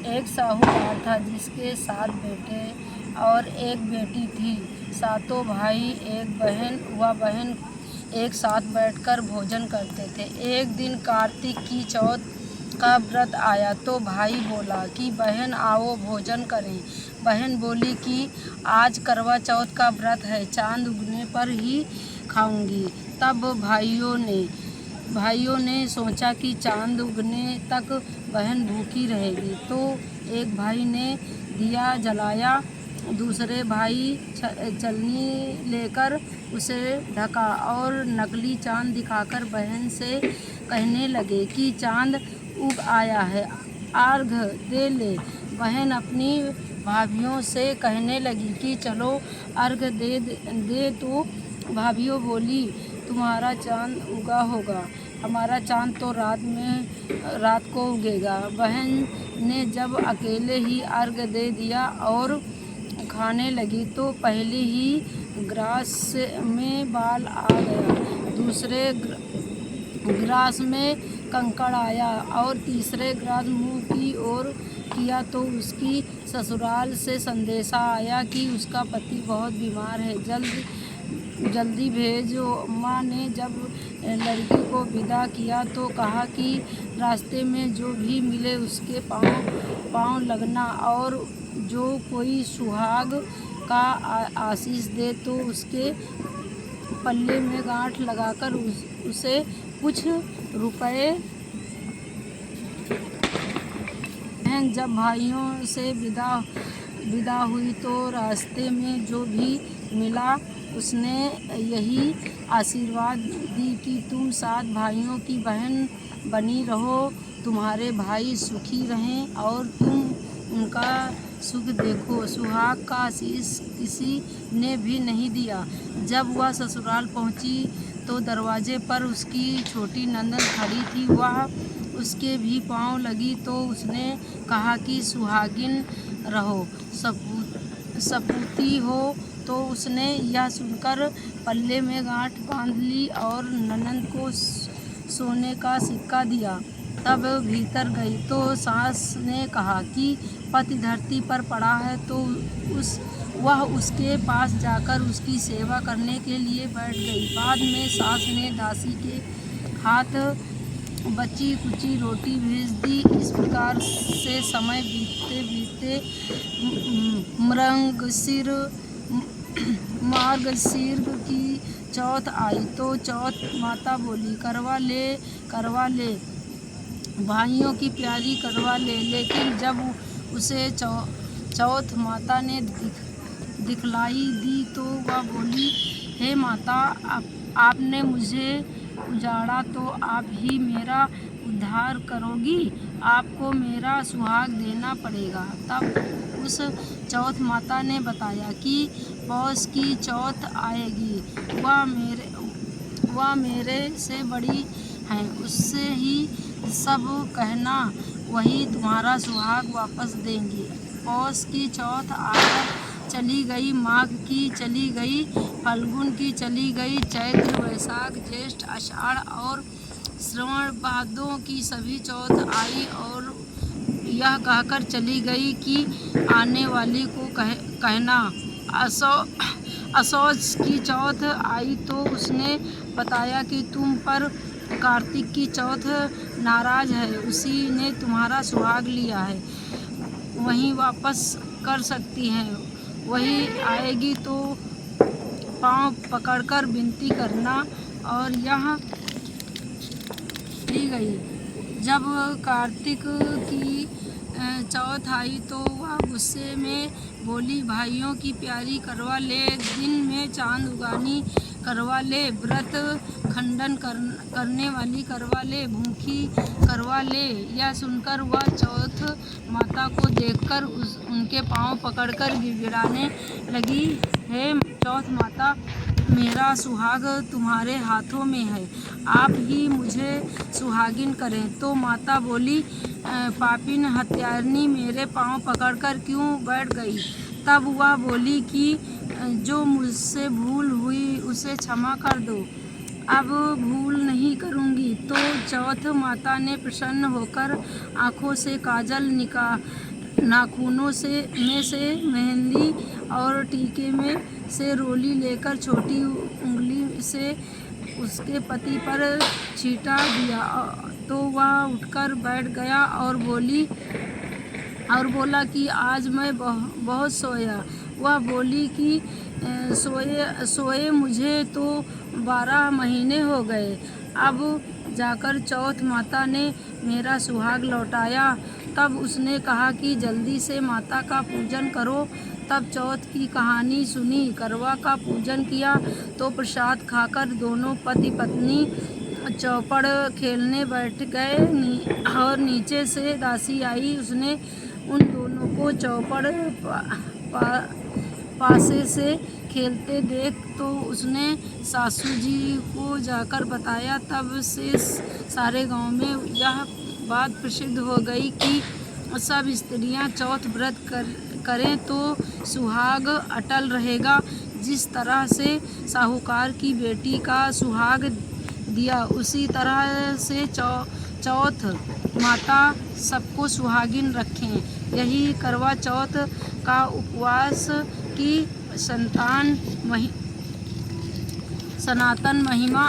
एक साहूकार था जिसके 7 बेटे और एक बेटी थी। सातों भाई एक बहन व बहन एक साथ बैठकर भोजन करते थे। एक दिन कार्तिक की चौथ का व्रत आया तो भाई बोला कि बहन आओ भोजन करें। बहन बोली कि आज करवा चौथ का व्रत है, चांद उगने पर ही खाऊंगी। तब भाइयों ने सोचा कि चांद उगने तक बहन भूखी रहेगी, तो एक भाई ने दिया जलाया, दूसरे भाई चलनी लेकर उसे ढका और नकली चांद दिखाकर बहन से कहने लगे कि चांद उग आया है, अर्घ दे ले। बहन अपनी भाभियों से कहने लगी कि चलो अर्घ दे तो भाभियों बोली तुम्हारा चांद उगा होगा, हमारा चांद तो रात को उगेगा। बहन ने जब अकेले ही अर्घ दे दिया और खाने लगी तो पहले ही ग्रास में बाल आ गया, दूसरे ग्रास में कंकड़ आया और तीसरे ग्रास मुंह की ओर किया तो उसकी ससुराल से संदेशा आया कि उसका पति बहुत बीमार है, जल्दी भेजो। माँ ने जब लड़की को विदा किया तो कहा कि रास्ते में जो भी मिले उसके पाँव लगना और जो कोई सुहाग का आशीष दे तो उसके पल्ले में गांठ लगाकर उसे कुछ रुपए। जब भाइयों से विदा हुई तो रास्ते में जो भी मिला उसने यही आशीर्वाद दी कि तुम 7 भाइयों की बहन बनी रहो, तुम्हारे भाई सुखी रहें और तुम उनका सुख देखो। सुहाग का आशीष किसी ने भी नहीं दिया। जब वह ससुराल पहुंची तो दरवाजे पर उसकी छोटी नंदन खड़ी थी। वह उसके भी पाँव लगी तो उसने कहा कि सुहागिन रहो, सपूती हो। तो उसने यह सुनकर पल्ले में गांठ बांध ली और ननद को सोने का सिक्का दिया। तब भीतर गई तो सास ने कहा कि पति धरती पर पड़ा है तो वह उसके पास जाकर उसकी सेवा करने के लिए बैठ गई। बाद में सास ने दासी के हाथ बची कुची रोटी भेज दी। इस प्रकार से समय बीतते मार्गशीर्ष की चौथ आई तो चौथ माता बोली करवा ले भाइयों की प्यारी करवा ले। लेकिन जब उसे चौथ माता ने दिखलाई दी तो वह बोली हे माता, आपने मुझे उजाड़ा तो आप ही मेरा उद्धार करोगी, आपको मेरा सुहाग देना पड़ेगा। तब उस चौथ माता ने बताया कि पौष की चौथ आएगी, वह मेरे से बड़ी हैं, उससे ही सब कहना, वही तुम्हारा सुहाग वापस देंगी। पौष की चौथ आकर चली गई, माघ की चली गई, फाल्गुन की चली गई, चैत्र वैशाख ज्येष्ठ आषाढ़ और श्रवण भादों की सभी चौथ आई और यह कहकर चली गई कि आने वाली को कहना। असौज की चौथ आई तो उसने बताया कि तुम पर कार्तिक की चौथ नाराज है, उसी ने तुम्हारा सुहाग लिया है, वही वापस कर सकती हैं, वही आएगी तो पाँव पकड़कर विनती करना। और यह चली गई। जब कार्तिक की चौथ आई तो वह गुस्से में बोली भाइयों की प्यारी करवा ले, दिन में चांद उगानी करवा ले, व्रत खंडन करने वाली करवा ले, भूखी करवा ले। यह सुनकर वह चौथ माता को देखकर उनके पाँव पकड़कर गिड़गिड़ाने लगी, हे चौथ माता, मेरा सुहाग तुम्हारे हाथों में है, आप ही मुझे सुहागिन करें। तो माता बोली पापिन हत्यारिनी, मेरे पाँव पकड़कर क्यों बैठ गई। तब वह बोली कि जो मुझसे भूल हुई उसे क्षमा कर दो, अब भूल नहीं करूँगी। तो चौथ माता ने प्रसन्न होकर आँखों से काजल नाखूनों में से मेहंदी और टीके में से रोली लेकर छोटी उंगली से उसके पति पर छींटा दिया तो वह उठकर बैठ गया और बोला कि आज मैं बहुत सोया। वह बोली कि सोए मुझे तो 12 महीने हो गए। अब जाकर चौथ माता ने मेरा सुहाग लौटाया। तब उसने कहा कि जल्दी से माता का पूजन करो। तब चौथ की कहानी सुनी, करवा का पूजन किया तो प्रसाद खाकर दोनों पति पत्नी चौपड़ खेलने बैठ गए और नीचे से दासी आई। उसने उन दोनों को चौपड़ पासे से खेलते देख तो उसने सासू जी को जाकर बताया। तब से सारे गांव में यह बात प्रसिद्ध हो गई कि सब स्त्रियां चौथ व्रत करें तो सुहाग अटल रहेगा। जिस तरह से साहूकार की बेटी का सुहाग दिया उसी तरह से चौथ माता सबको सुहागिन रखें। यही करवा चौथ का उपवास की सनातन महिमा